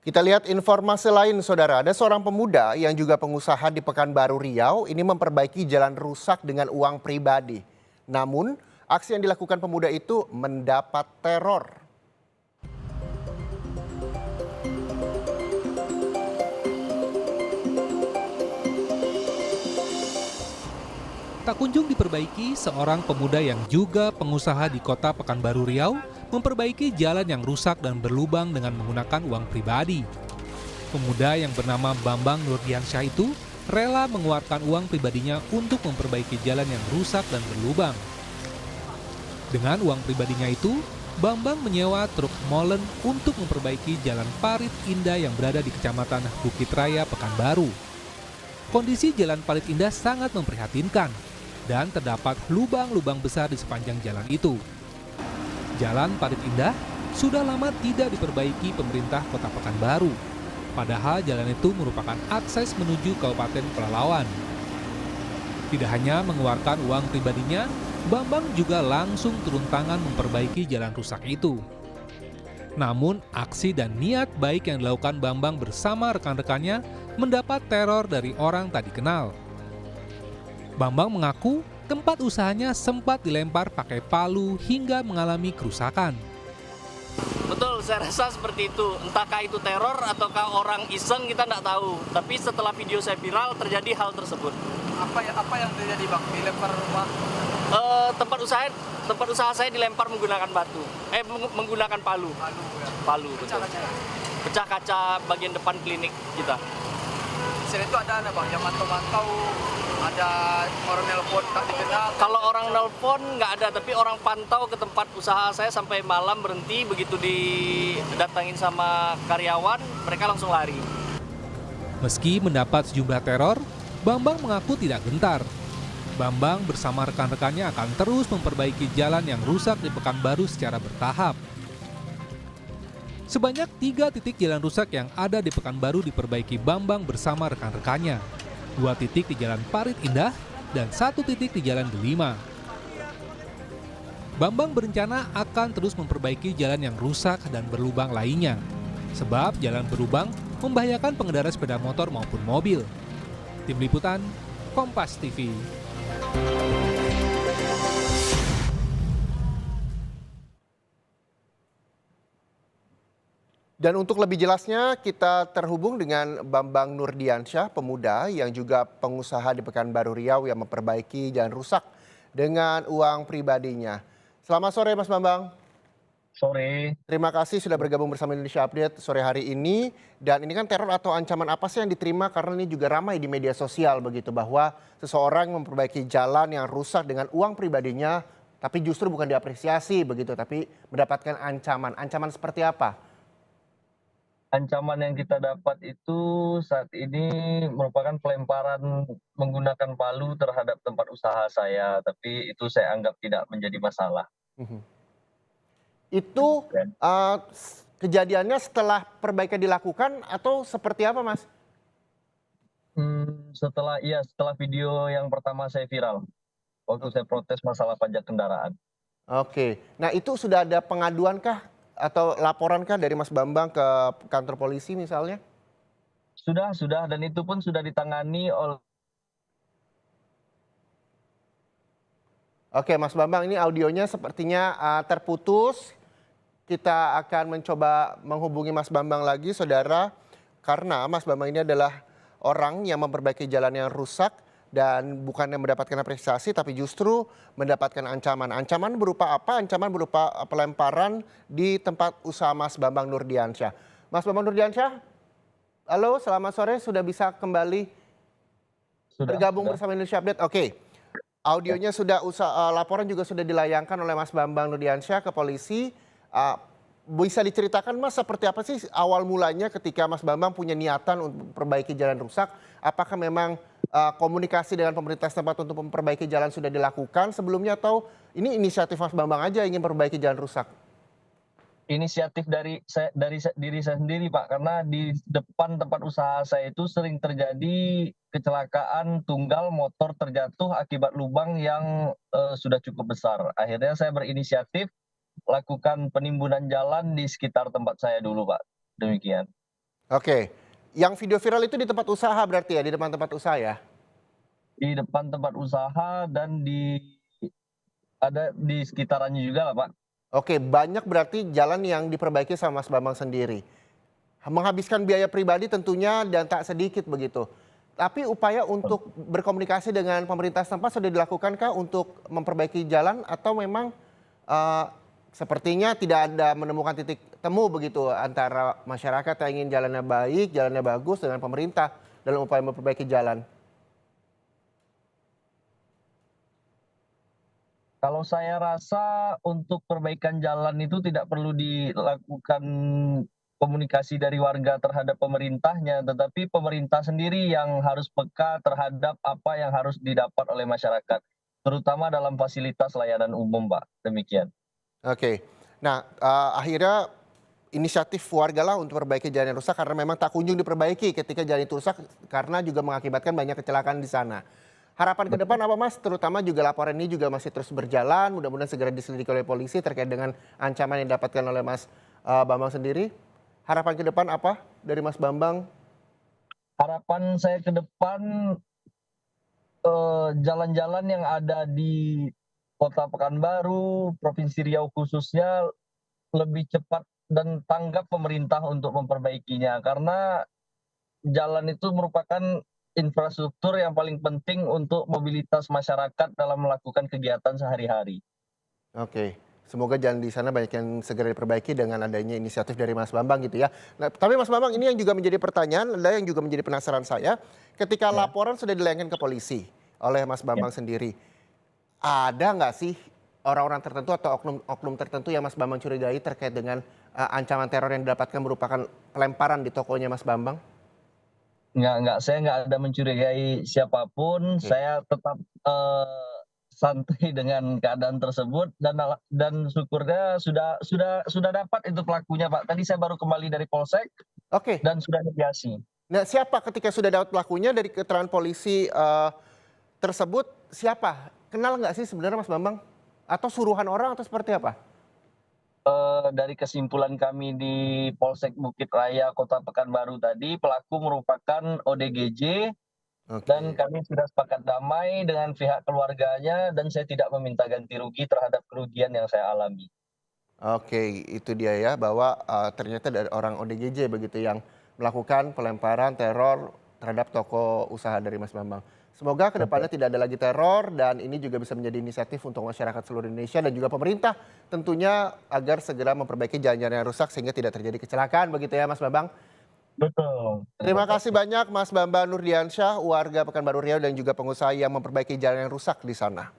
Kita lihat informasi lain, saudara. Ada seorang pemuda yang juga pengusaha di Pekanbaru Riau ini memperbaiki jalan rusak dengan uang pribadi. Namun, aksi yang dilakukan pemuda itu mendapat teror. Tak kunjung diperbaiki, seorang pemuda yang juga pengusaha di kota Pekanbaru Riau memperbaiki jalan yang rusak dan berlubang dengan menggunakan uang pribadi. Pemuda yang bernama Bambang Nurdiansyah itu rela mengeluarkan uang pribadinya untuk memperbaiki jalan yang rusak dan berlubang. Dengan uang pribadinya itu, Bambang menyewa truk molen untuk memperbaiki jalan parit indah yang berada di Kecamatan Bukit Raya, Pekanbaru. Kondisi jalan parit indah sangat memprihatinkan dan terdapat lubang-lubang besar di sepanjang jalan itu. Jalan Parit Indah sudah lama tidak diperbaiki pemerintah Kota Pekanbaru. Padahal jalan itu merupakan akses menuju Kabupaten Pelalawan. Tidak hanya mengeluarkan uang pribadinya, Bambang juga langsung turun tangan memperbaiki jalan rusak itu. Namun, aksi dan niat baik yang dilakukan Bambang bersama rekan-rekannya mendapat teror dari orang tak dikenal. Bambang mengaku tempat usahanya sempat dilempar pakai palu hingga mengalami kerusakan. Betul, saya rasa seperti itu. Entahkah itu teror ataukah orang iseng, kita tidak tahu. Tapi setelah video saya viral, terjadi hal tersebut. Apa yang terjadi, Bang? Dilempar rumah? Tempat usaha saya dilempar menggunakan batu. Menggunakan palu. Palu, betul. Pecah kaca bagian depan klinik kita. Selain itu ada Bang yang mantau-mantau, ada orang nelpon tak dikenal. Kalau orang nelpon nggak ada, tapi orang pantau ke tempat usaha saya sampai malam berhenti. Begitu didatangin sama karyawan, mereka langsung lari. Meski mendapat sejumlah teror, Bambang mengaku tidak gentar. Bambang bersama rekan-rekannya akan terus memperbaiki jalan yang rusak di Pekanbaru secara bertahap. Sebanyak 3 titik jalan rusak yang ada di Pekanbaru diperbaiki Bambang bersama rekan-rekannya. 2 titik di Jalan Parit Indah dan 1 titik di Jalan Delima. Bambang berencana akan terus memperbaiki jalan yang rusak dan berlubang lainnya. Sebab jalan berlubang membahayakan pengendara sepeda motor maupun mobil. Tim Liputan, Kompas TV. Dan untuk lebih jelasnya kita terhubung dengan Bambang Nurdiansyah, pemuda yang juga pengusaha di Pekanbaru Riau yang memperbaiki jalan rusak dengan uang pribadinya. Selamat sore Mas Bambang. Sore. Terima kasih sudah bergabung bersama Indonesia Update sore hari ini. Dan ini kan teror atau ancaman apa sih yang diterima, karena ini juga ramai di media sosial begitu, bahwa seseorang memperbaiki jalan yang rusak dengan uang pribadinya tapi justru bukan diapresiasi begitu, tapi mendapatkan ancaman. Ancaman seperti apa? Ancaman yang kita dapat itu saat ini merupakan pelemparan menggunakan palu terhadap tempat usaha saya, tapi itu saya anggap tidak menjadi masalah. Mhm. Itu Ya. kejadiannya setelah perbaikan dilakukan atau seperti apa, Mas? Setelah video yang pertama saya viral, waktu saya protes masalah pajak kendaraan. Oke. Nah, itu sudah ada pengaduan kah atau laporan kah dari Mas Bambang ke kantor polisi misalnya? Sudah, dan itu pun sudah ditangani oleh. Oke, Mas Bambang, ini audionya sepertinya terputus. Kita akan mencoba menghubungi Mas Bambang lagi, saudara, karena Mas Bambang ini adalah orang yang memperbaiki jalan yang rusak dan bukannya mendapatkan apresiasi, tapi justru mendapatkan ancaman. Ancaman berupa apa? Ancaman berupa pelemparan di tempat usaha Mas Bambang Nurdiansyah. Mas Bambang Nurdiansyah, halo, selamat sore. Sudah bisa kembali bergabung Sudah. bersama Indonesia Update? Oke. Audionya sudah, laporan juga sudah dilayangkan oleh Mas Bambang Nurdiansyah ke polisi. Uh, Bisa diceritakan Mas, seperti apa sih awal mulanya ketika Mas Bambang punya niatan untuk memperbaiki jalan rusak? Apakah memang komunikasi dengan pemerintah setempat untuk memperbaiki jalan sudah dilakukan sebelumnya, atau ini inisiatif Mas Bambang aja ingin memperbaiki jalan rusak? Inisiatif dari diri saya sendiri, Pak, karena di depan tempat usaha saya itu sering terjadi kecelakaan tunggal motor terjatuh akibat lubang yang sudah cukup besar. Akhirnya saya berinisiatif lakukan penimbunan jalan di sekitar tempat saya dulu, Pak. Demikian. Oke, yang video viral itu di tempat usaha berarti ya, di depan tempat usaha ya? Di depan tempat usaha dan ada di sekitarannya juga lah Pak. Oke, banyak berarti jalan yang diperbaiki sama Mas Bambang sendiri. Menghabiskan biaya pribadi tentunya dan tak sedikit begitu. Tapi upaya untuk berkomunikasi dengan pemerintah setempat sudah dilakukankah untuk memperbaiki jalan atau memang eh, sepertinya tidak ada menemukan titik temu begitu antara masyarakat yang ingin jalannya baik, jalannya bagus dengan pemerintah dalam upaya memperbaiki jalan? Kalau saya rasa untuk perbaikan jalan itu tidak perlu dilakukan komunikasi dari warga terhadap pemerintahnya, tetapi pemerintah sendiri yang harus peka terhadap apa yang harus didapat oleh masyarakat, terutama dalam fasilitas layanan umum, Pak. Demikian. Oke. Nah, akhirnya inisiatif warga lah untuk perbaiki jalan yang rusak karena memang tak kunjung diperbaiki ketika jalan itu rusak karena juga mengakibatkan banyak kecelakaan di sana. Harapan ke depan apa Mas? Terutama juga laporan ini juga masih terus berjalan, mudah-mudahan segera diselidiki oleh polisi terkait dengan ancaman yang didapatkan oleh Mas Bambang sendiri. Harapan ke depan apa dari Mas Bambang? Harapan saya ke depan jalan-jalan yang ada di Kota Pekanbaru, Provinsi Riau khususnya lebih cepat dan tanggap pemerintah untuk memperbaikinya karena jalan itu merupakan infrastruktur yang paling penting untuk mobilitas masyarakat dalam melakukan kegiatan sehari-hari. Oke, semoga jalan di sana banyak yang segera diperbaiki dengan adanya inisiatif dari Mas Bambang gitu ya. Nah, tapi Mas Bambang ini yang juga menjadi pertanyaan, ada yang juga menjadi penasaran saya, ketika laporan sudah dilayangkan ke polisi oleh Mas Bambang sendiri, ada nggak sih orang-orang tertentu atau oknum tertentu yang Mas Bambang curigai terkait dengan ancaman teror yang didapatkan merupakan pelemparan di tokonya Mas Bambang? Saya nggak ada mencurigai siapapun, Oke. saya tetap santai dengan keadaan tersebut dan syukurnya sudah dapat itu pelakunya, Pak. Tadi saya baru kembali dari Polsek Oke. dan sudah mediasi. Nah, siapa ketika sudah dapat pelakunya dari keterangan polisi tersebut, siapa? Kenal nggak sih sebenarnya Mas Bambang? Atau suruhan orang atau seperti apa? Dari kesimpulan kami di Polsek Bukit Raya Kota Pekanbaru tadi, pelaku merupakan ODGJ dan Oke. kami sudah sepakat damai dengan pihak keluarganya dan saya tidak meminta ganti rugi terhadap kerugian yang saya alami. Oke, itu dia ya bahwa ternyata dari orang ODGJ begitu yang melakukan pelemparan teror terhadap toko usaha dari Mas Bambang. Semoga kedepannya tidak ada lagi teror dan ini juga bisa menjadi inisiatif untuk masyarakat seluruh Indonesia dan juga pemerintah tentunya agar segera memperbaiki jalan-jalan yang rusak sehingga tidak terjadi kecelakaan begitu ya Mas Bambang. Betul. Terima kasih banyak Mas Bambang Nurdiansyah, warga Pekanbaru Riau dan juga pengusaha yang memperbaiki jalan yang rusak di sana.